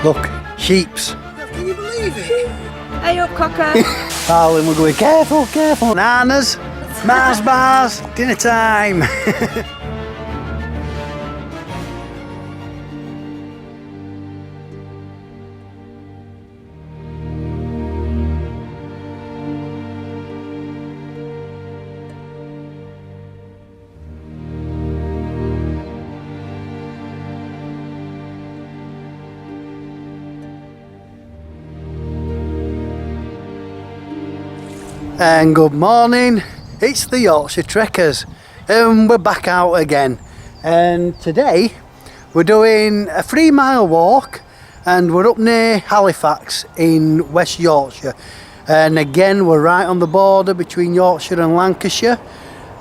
Look, sheeps. Can you believe it? Hey up, cocker. Darling, we're going careful, careful. Bananas, Mars bars, dinner time. And good morning, it's the Yorkshire Trekkers and we're back out again, and today we're doing a 3-mile walk and we're up near Halifax in West Yorkshire, and again we're right on the border between Yorkshire and Lancashire,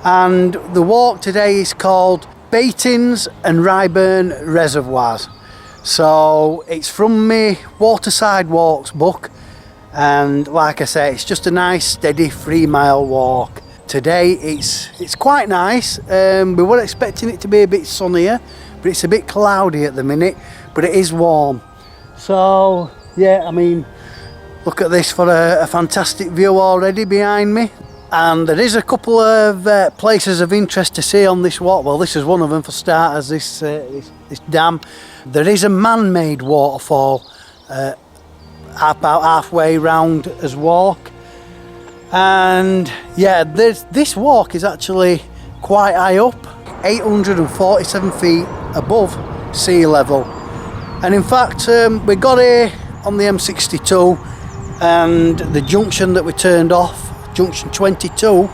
and the walk today is called Baitings and Ryburn Reservoirs. So it's from my Waterside Walks book. And like I say, it's just a nice steady 3-mile walk. Today it's quite nice. We were expecting it to be a bit sunnier, but it's a bit cloudy at the minute, but it is warm. So yeah, I mean, look at this for a fantastic view already behind me. And there is a couple of places of interest to see on this walk. Well, this is one of them for starters, this dam. There is a man-made waterfall about halfway round as walk, and yeah, this walk is actually quite high up, 847 feet above sea level. And in fact, we got here on the M62, and the junction that we turned off, junction 22,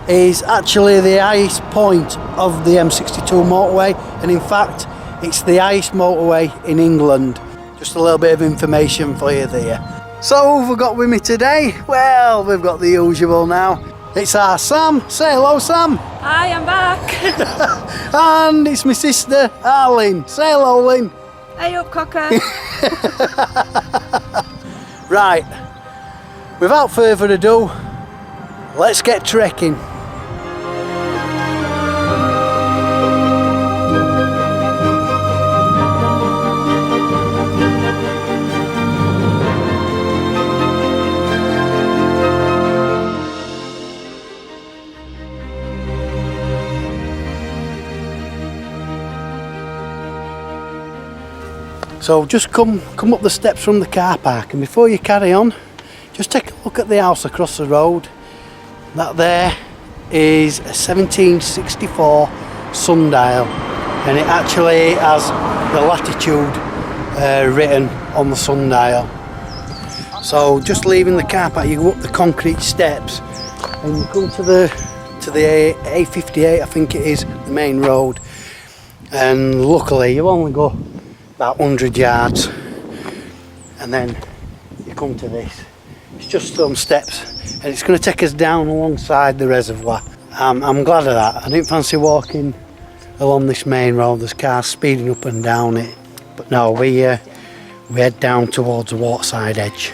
is actually the highest point of the M62 motorway, and in fact it's the highest motorway in England. Just a little bit of information for you there. So who've we got with me today? Well, we've got the usual now. It's our Sam. Say hello, Sam. Hi, I'm back. And it's my sister, Lynn. Say hello, Lynn. Hey up, cocker. Right, without further ado, let's get trekking. So just come up the steps from the car park, and before you carry on, just take a look at the house across the road. That there is a 1764 sundial, and it actually has the latitude written on the sundial. So just leaving the car park, you go up the concrete steps and you come to the A58, I think it is, the main road, and luckily you only go about 100 yards, and then you come to this. It's just some steps, and it's going to take us down alongside the reservoir. I'm glad of that. I didn't fancy walking along this main road. There's cars speeding up and down it, but no, we head down towards the waterside edge.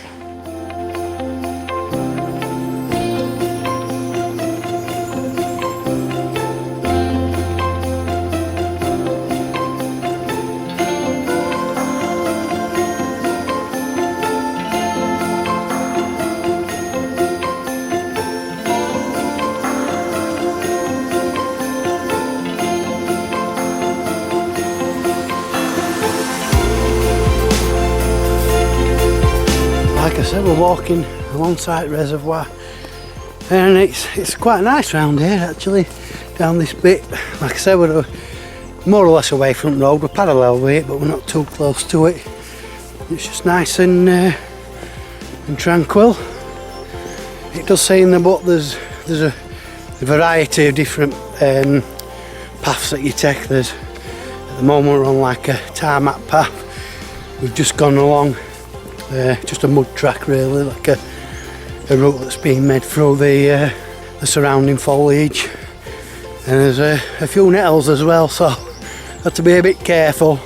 Like I said, we're walking alongside the reservoir, and it's quite nice round here actually, down this bit. Like I said, we're more or less away from the road. We're parallel with it, but we're not too close to it. It's just nice and tranquil. It does say in the book there's a variety of different paths that you take. There's, at the moment we're on like a tarmac path. We've just gone along just a mud track really, like a route that's been made through the surrounding foliage, and there's a few nettles as well, so have to be a bit careful.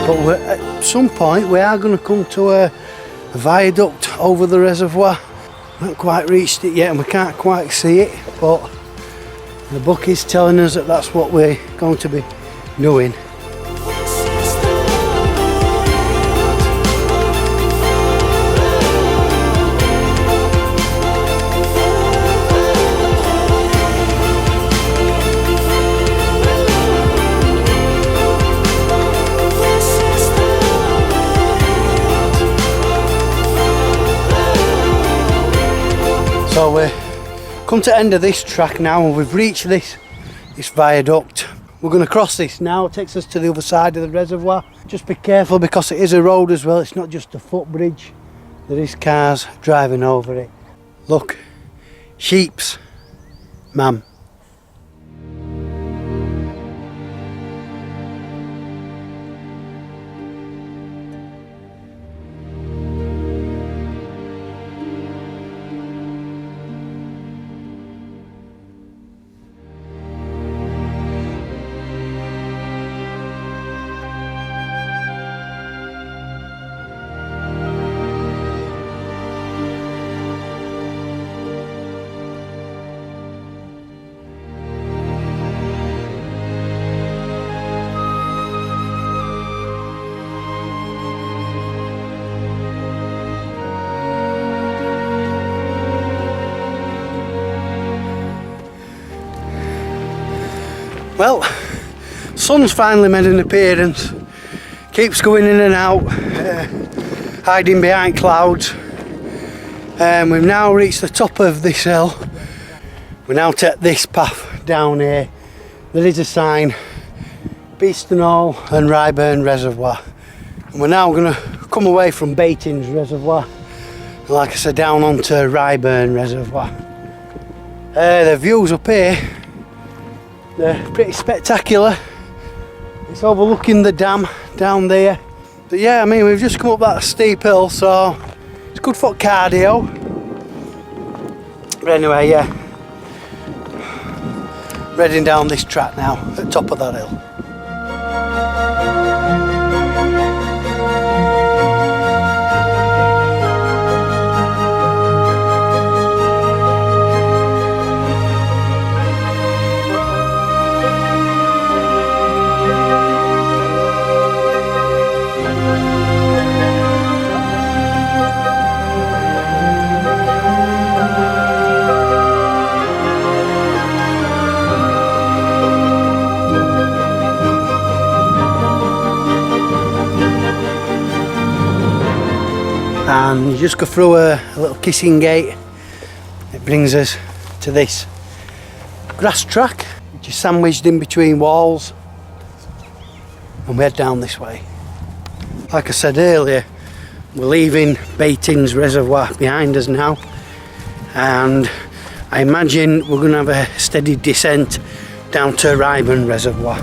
but at some point we are going to come to a viaduct over the reservoir. Not quite reached it yet and we can't quite see it, but the book is telling us that that's what we're going to be doing. So we're come to the end of this track now and we've reached this viaduct. We're going to cross this now. It takes us to the other side of the reservoir. Just be careful because it is a road as well. It's not just a footbridge. There is cars driving over it. Look, sheeps, ma'am. Well, sun's finally made an appearance. Keeps going in and out, hiding behind clouds. We've now reached the top of this hill. We now take this path down here. There is a sign, Baitings and Ryburn Reservoir. And we're now going to come away from Baitings Reservoir. And like I said, down onto Ryburn Reservoir. The views up here, they're pretty spectacular. It's overlooking the dam down there. But yeah, I mean, we've just come up that steep hill, so it's good for cardio. But anyway, yeah, heading down this track now at the top of that hill. And you just go through a little kissing gate. It brings us to this grass track, which is sandwiched in between walls, and we head down this way. Like I said earlier, we're leaving Baitings Reservoir behind us now, and I imagine we're going to have a steady descent down to Ryburn Reservoir.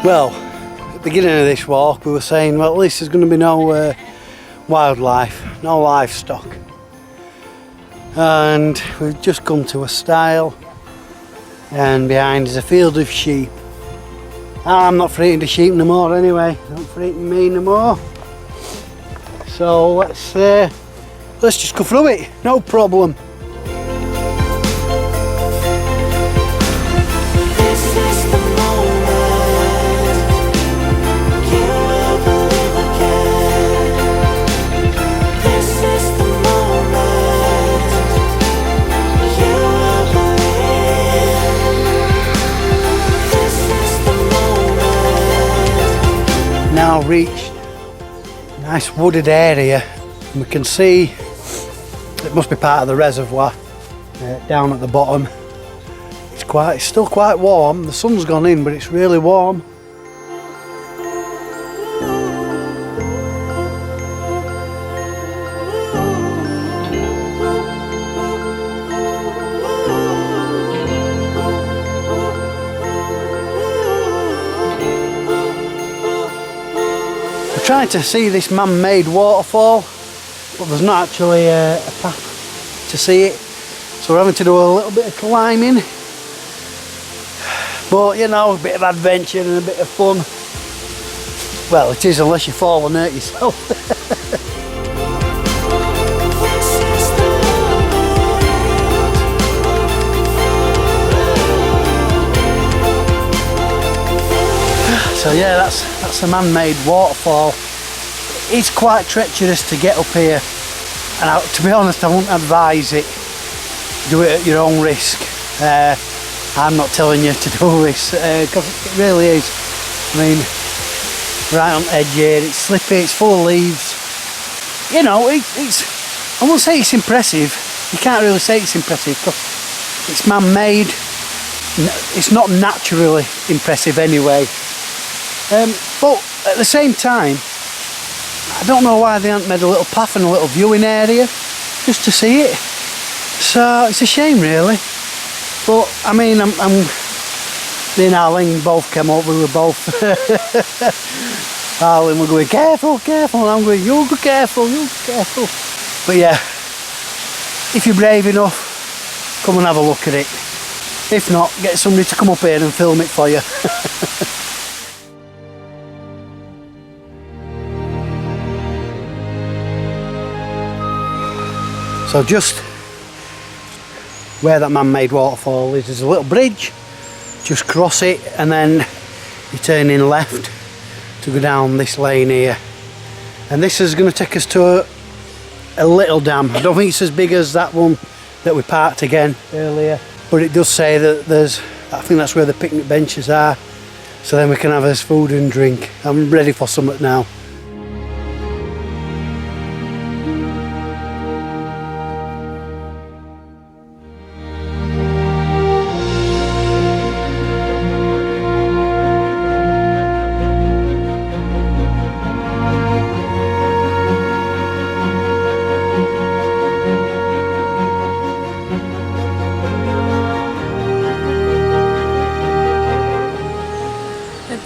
Well, at the beginning of this walk we were saying, well, at least there's going to be no wildlife, no livestock. And we've just come to a stile, and behind is a field of sheep. I'm not for eating the sheep no more anyway, not for eating me no more. So let's just go through it, no problem. now reached a nice wooded area, and we can see it must be part of the reservoir down at the bottom. It's still quite warm. The sun's gone in, but it's really warm. We're trying to see this man-made waterfall, but there's not actually a path to see it, so we're having to do a little bit of climbing. But you know, a bit of adventure and a bit of fun. Well, it is, unless you fall and hurt yourself. So yeah, that's a man-made waterfall. It's quite treacherous to get up here, and to be honest, I wouldn't advise it. Do it at your own risk. I'm not telling you to do this, because it really is. I mean, right on the edge here, it's slippy, it's full of leaves. You know, I won't say it's impressive. You can't really say it's impressive, because it's man-made. It's not naturally impressive anyway. But at the same time, I don't know why they haven't made a little path and a little viewing area just to see it. So it's a shame, really. But I mean, me and Lynn both came up. We were both. Lynn were going, careful, careful, and I'm going, you go careful, you go careful. But yeah, if you're brave enough, come and have a look at it. If not, get somebody to come up here and film it for you. So just where that man-made waterfall is, there's a little bridge. Just cross it and then you turn in left to go down this lane here. And this is going to take us to a little dam. I don't think it's as big as that one that we parked again earlier, but it does say that I think that's where the picnic benches are. So then we can have us food and drink. I'm ready for something now.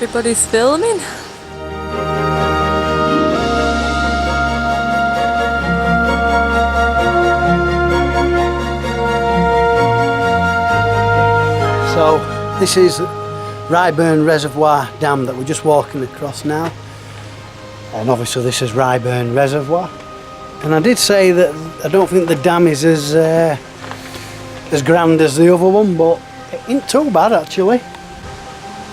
Everybody's filming. So this is Ryburn Reservoir Dam that we're just walking across now, and obviously this is Ryburn Reservoir. And I did say that I don't think the dam is as grand as the other one, but it ain't too bad actually.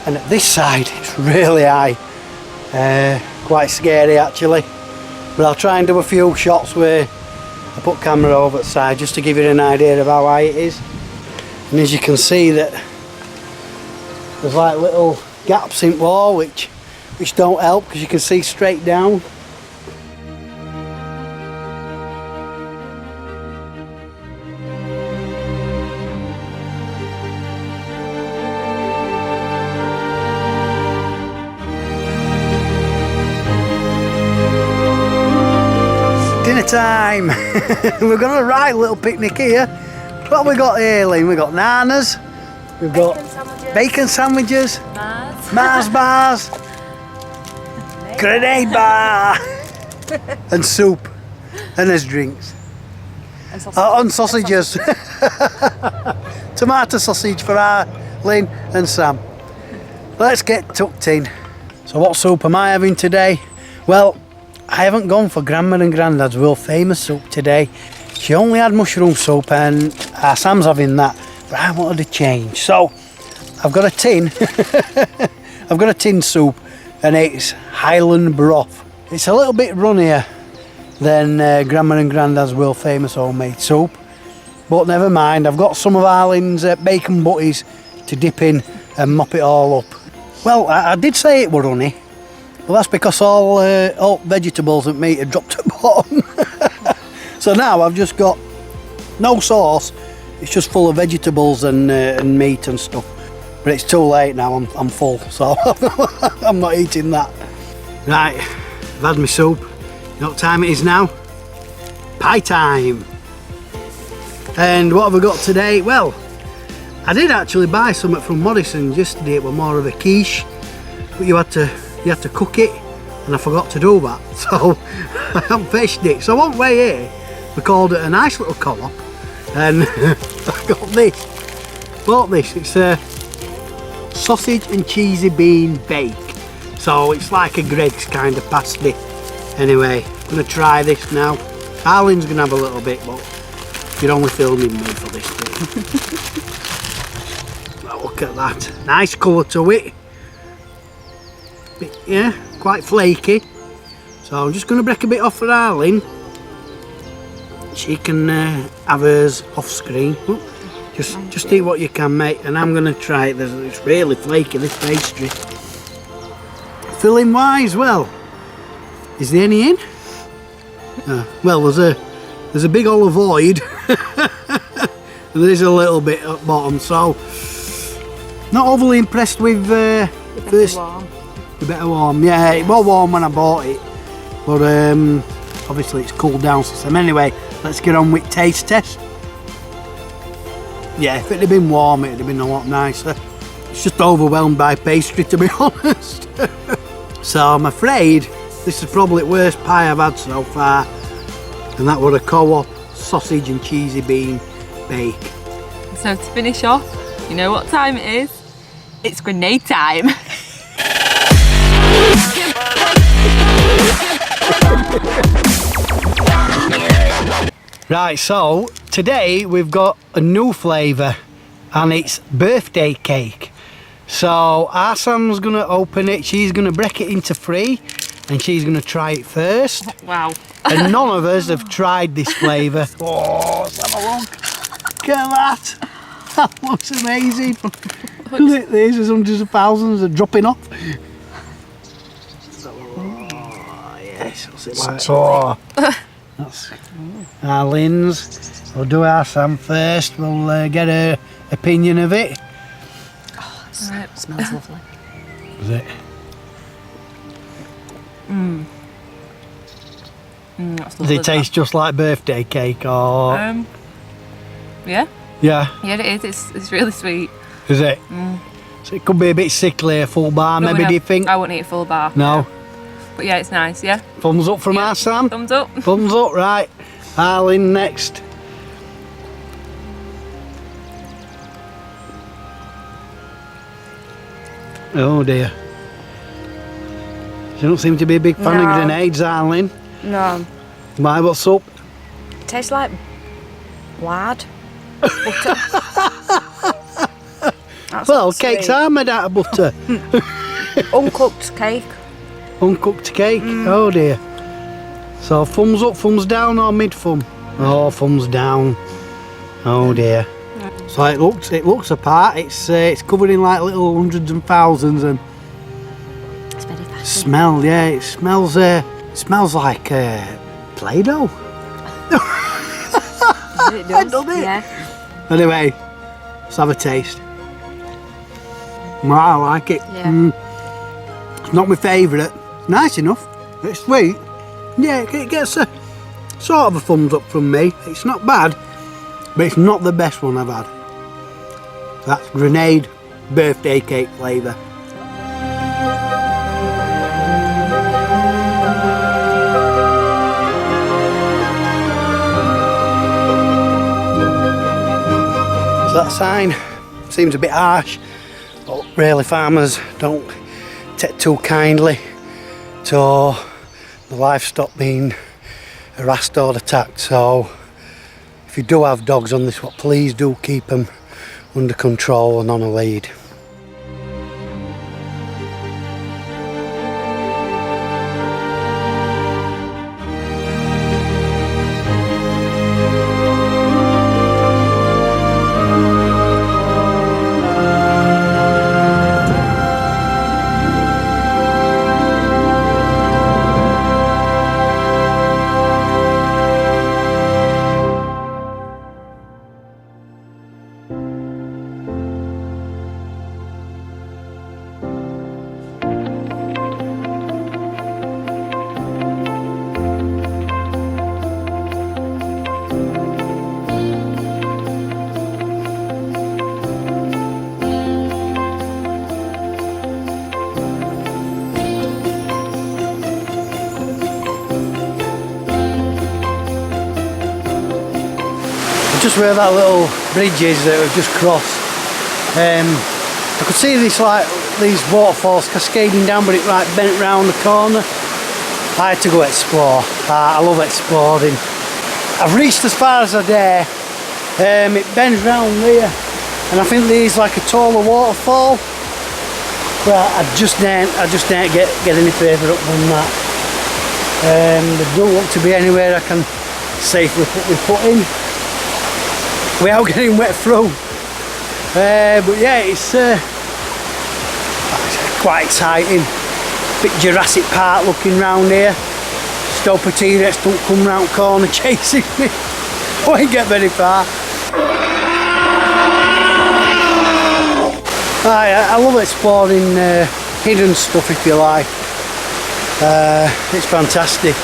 And at this side it's really high, quite scary actually, but I'll try and do a few shots where I put camera over the side just to give you an idea of how high it is. And as you can see, that there's like little gaps in the wall which don't help because you can see straight down. Dinner time! We've got a right little picnic here. What have we got here, Lynn? We've got nanas, we've got bacon sandwiches, Mars bars, grenade bar, and soup, and there's drinks. And sausages. Tomato sausage for Lynn and Sam. Let's get tucked in. So what soup am I having today? Well, I haven't gone for Grandma and Grandad's world famous soup today. She only had mushroom soup and Sam's having that, but I wanted to change. So I've got a tin. I've got a tin soup and it's Highland broth. It's a little bit runnier than Grandma and Grandad's world famous homemade soup, but never mind. I've got some of Arlen's bacon butties to dip in and mop it all up. Well, I did say it were runny, Well, that's because all vegetables and meat are dropped at the bottom. So now I've just got no sauce. It's just full of vegetables and meat and stuff. But it's too late now. I'm full, so I'm not eating that. Right, I've had my soup. You know what time it is now? Pie time. And what have I got today? Well, I did actually buy something from Morrison's yesterday. It was more of a quiche, but you had to cook it, and I forgot to do that, so I haven't fished it. So on the way here, we called it a nice little co-op, and I got this. Bought this. It's a sausage and cheesy bean bake. So it's like a Greg's kind of pasty. Anyway, I'm gonna try this now. Arlen's gonna have a little bit, but you're only filming me for this bit. Well, look at that. Nice colour to it. Bit, yeah, quite flaky. So I'm just gonna break a bit off for Arlen. She can have hers off screen. Oh, just eat what you can, mate. And I'm gonna try it. It's really flaky, this pastry. Filling wise, well, is there any in? Well, there's a big olive void. And there is a little bit at the bottom, so not overly impressed with this. A bit warm, yeah. It was warm when I bought it, but obviously it's cooled down since then. Anyway, let's get on with taste test. Yeah, if it had been warm, it'd have been a lot nicer. It's just overwhelmed by pastry, to be honest. So I'm afraid this is probably the worst pie I've had so far, and that was a co-op sausage and cheesy bean bake. So to finish off, you know what time it is? It's grenade time. Right, so today we've got a new flavour, and it's birthday cake. So Arsam's gonna open it, she's gonna break it into three, and she's gonna try it first. Wow. And none of us have tried this flavour. Oh, let's have a look. Look at that. That looks amazing. Look at this, there's hundreds of thousands are dropping off. Oh, yes, what's it like? Oh, that's our Lynn's. We'll do our Sam first. We'll get her opinion of it. Oh, it smells lovely. Is it? That's Does lovely, it taste just like birthday cake, or? Yeah. Yeah. Yeah, it is. It's really sweet. Is it? So it could be a bit sickly, a full bar, maybe, do you think? I wouldn't eat a full bar. No. But yeah, it's nice, yeah. Thumbs up from our Sam? Thumbs up. Thumbs up, right. Arlen next. Oh dear. You don't seem to be a big fan of grenades, Arlen. No. Why, what's up? Tastes like lard. Butter. Well, cakes are made out of butter. Uncooked cake. Uncooked cake, oh dear. So thumbs up, thumbs down, or mid thumb? Oh, thumbs down. Oh dear. So it looks apart. It's covered in like little hundreds and thousands, and It's very fatty. smell. Yeah, it smells like Play-Doh. It does, Doesn't it? yeah. Anyway, let's have a taste. I like it. Yeah. It's not my favourite. Nice enough. It's sweet. Yeah, it gets a sort of a thumbs up from me. It's not bad, but it's not the best one I've had. That's grenade birthday cake flavour. So that sign seems a bit harsh, but really farmers don't take too kindly to the livestock being harassed or attacked. So if you do have dogs on this one, please do keep them under control and on a lead. just where that little bridge is that we've just crossed. I could see this, like these waterfalls cascading down, but it like bent round the corner. I had to go explore. I love exploring. I've reached as far as I dare. It bends round there, and I think there's like a taller waterfall. But I just daren't get any further up than that. There don't look to be anywhere I can safely put my foot in without getting wet through. But yeah, it's quite exciting. Bit Jurassic Park looking round here. Just hope a T-Rex don't come round corner chasing me. I won't get very far. I love exploring hidden stuff, if you like. It's fantastic.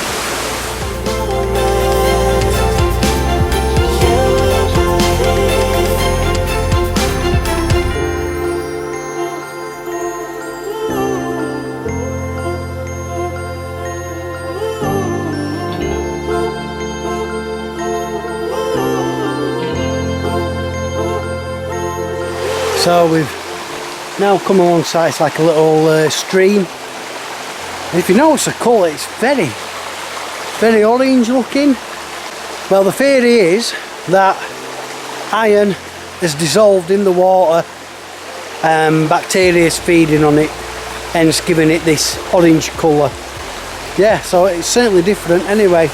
So we've now come alongside, it's like a little stream. And if you notice the colour, it's very orange looking. Well, the theory is that iron is dissolved in the water and bacteria is feeding on it, hence giving it this orange colour. Yeah, so it's certainly different anyway.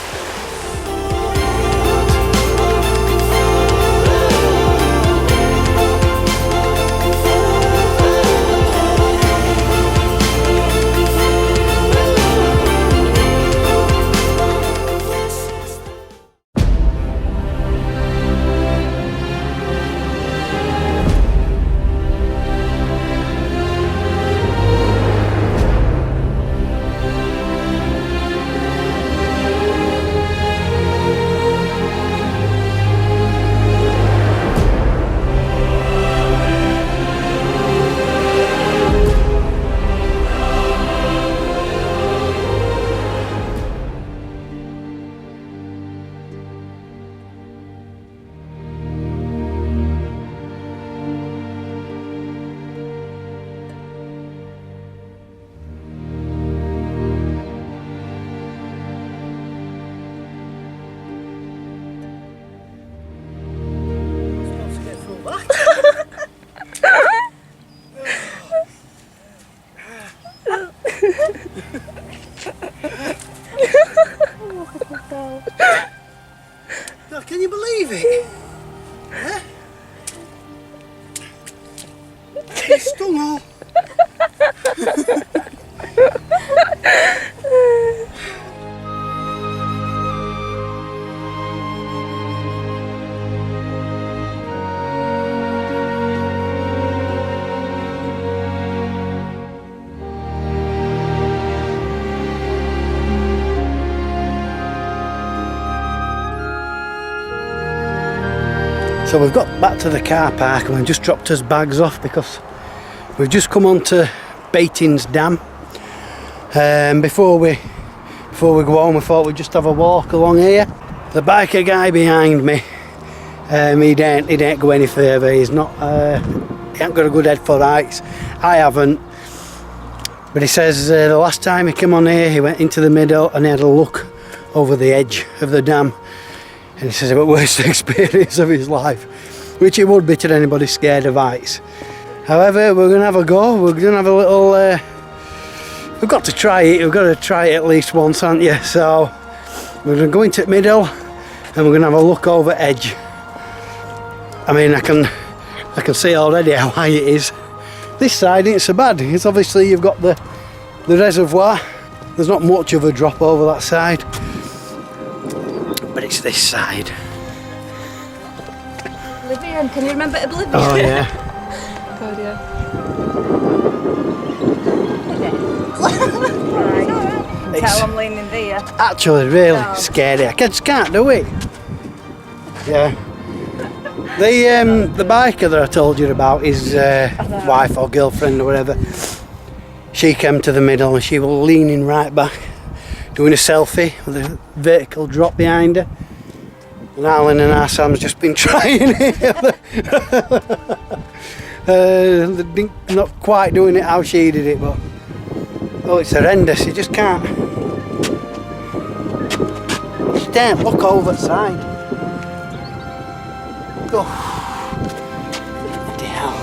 Now, can you believe it? Huh? It's stung all. So we've got back to the car park and we've just dropped us bags off because we've just come on to Baitings Dam. Before we go home, we thought we'd just have a walk along here. The biker guy behind me, he didn't go any further. He ain't got a good head for heights. I haven't. But he says the last time he came on here, he went into the middle and he had a look over the edge of the dam. And he says it was the worst experience of his life, which it would be to anybody scared of heights. However, we're going to have a go. We're going to have a little... we've got to try it. We've got to try it at least once, haven't you? So we're going to go into the middle and we're going to have a look over edge. I mean, I can see already how high it is. This side ain't so bad. It's obviously you've got the reservoir. There's not much of a drop over that side. But it's this side. Oblivion, can you remember Oblivion? Oh yeah. God, yeah. Right. Tell I'm leaning there. Actually really No. scary. I just can't do it. Yeah. The biker that I told you about, his wife or girlfriend or whatever, she came to the middle and she was leaning right back, doing a selfie with a vertical drop behind her. And Alan and our Sam's just been trying it. Not quite doing it how she did it, but oh, it's horrendous. You just can't. Just don't look over the side. Oh, bloody hell.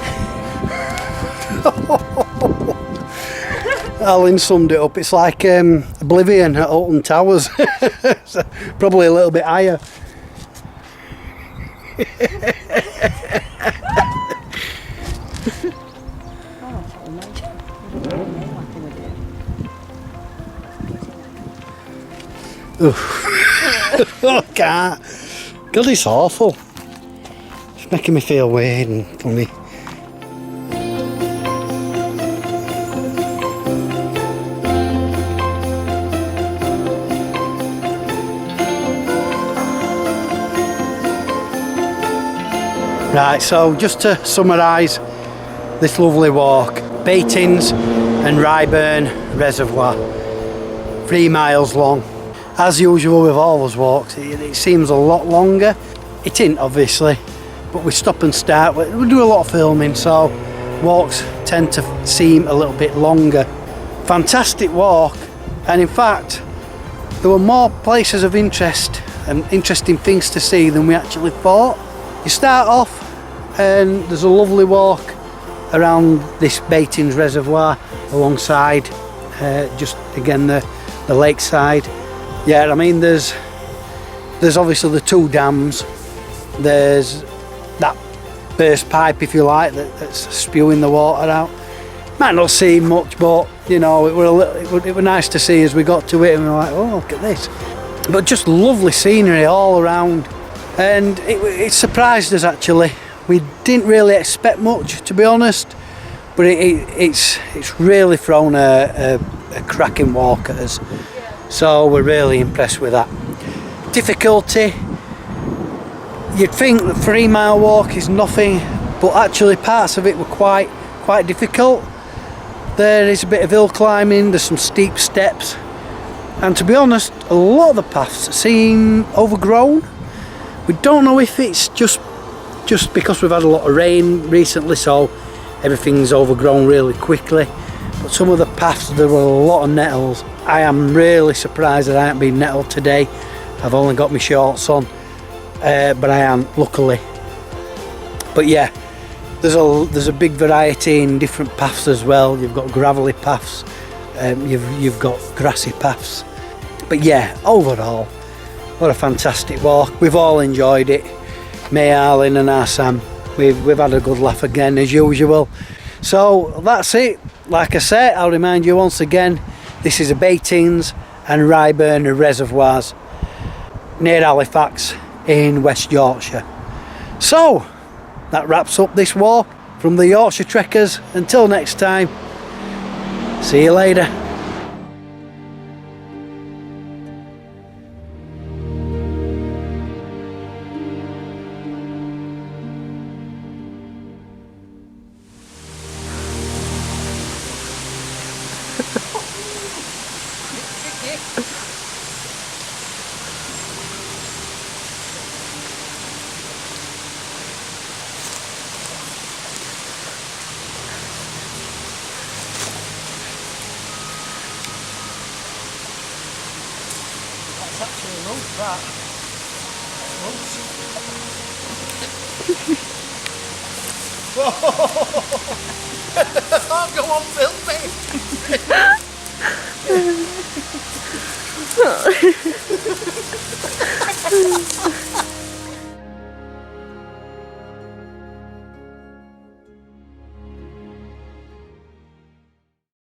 Alan summed it up. It's like Oblivion at Alton Towers. So probably a little bit higher. I can't. God, it's awful. It's making me feel weird and funny. Right, so just to summarise this lovely walk, Baitings and Ryburn Reservoir, 3 miles long. As usual with all those walks, it seems a lot longer. It isn't, obviously, but we stop and start. We do a lot of filming, so walks tend to seem a little bit longer. Fantastic walk, and in fact, there were more places of interest and interesting things to see than we actually thought. You start off and there's a lovely walk around this Baitings Reservoir alongside just again the lakeside. Yeah, I mean there's obviously the 2 dams, there's that burst pipe, if you like, that's spewing the water out. Might not seem much, but you know, it were nice to see as we got to it, and we were like, oh, look at this. But just lovely scenery all around, and it surprised us actually. We didn't really expect much, to be honest, but it's really thrown a cracking walk at us. So we're really impressed with that. Difficulty, you'd think the 3 mile walk is nothing, but actually parts of it were quite difficult. There is a bit of hill climbing, there's some steep steps, and to be honest, a lot of the paths seem overgrown. We don't know if it's just because we've had a lot of rain recently, so everything's overgrown really quickly. But some of the paths, there were a lot of nettles. I am really surprised that I haven't been nettled today. I've only got my shorts on, but I am, luckily. But yeah, there's a big variety in different paths as well. You've got gravelly paths, you've got grassy paths. But yeah, overall, what a fantastic walk. We've all enjoyed it. Me, Arlene and our Sam. We've had a good laugh again as usual. So that's it. Like I said, I'll remind you once again, this is a Baitings and Ryburn Reservoirs near Halifax in West Yorkshire. So that wraps up this walk from the Yorkshire Trekkers. Until next time, see you later. Actually loads that. Oh, go on, film me.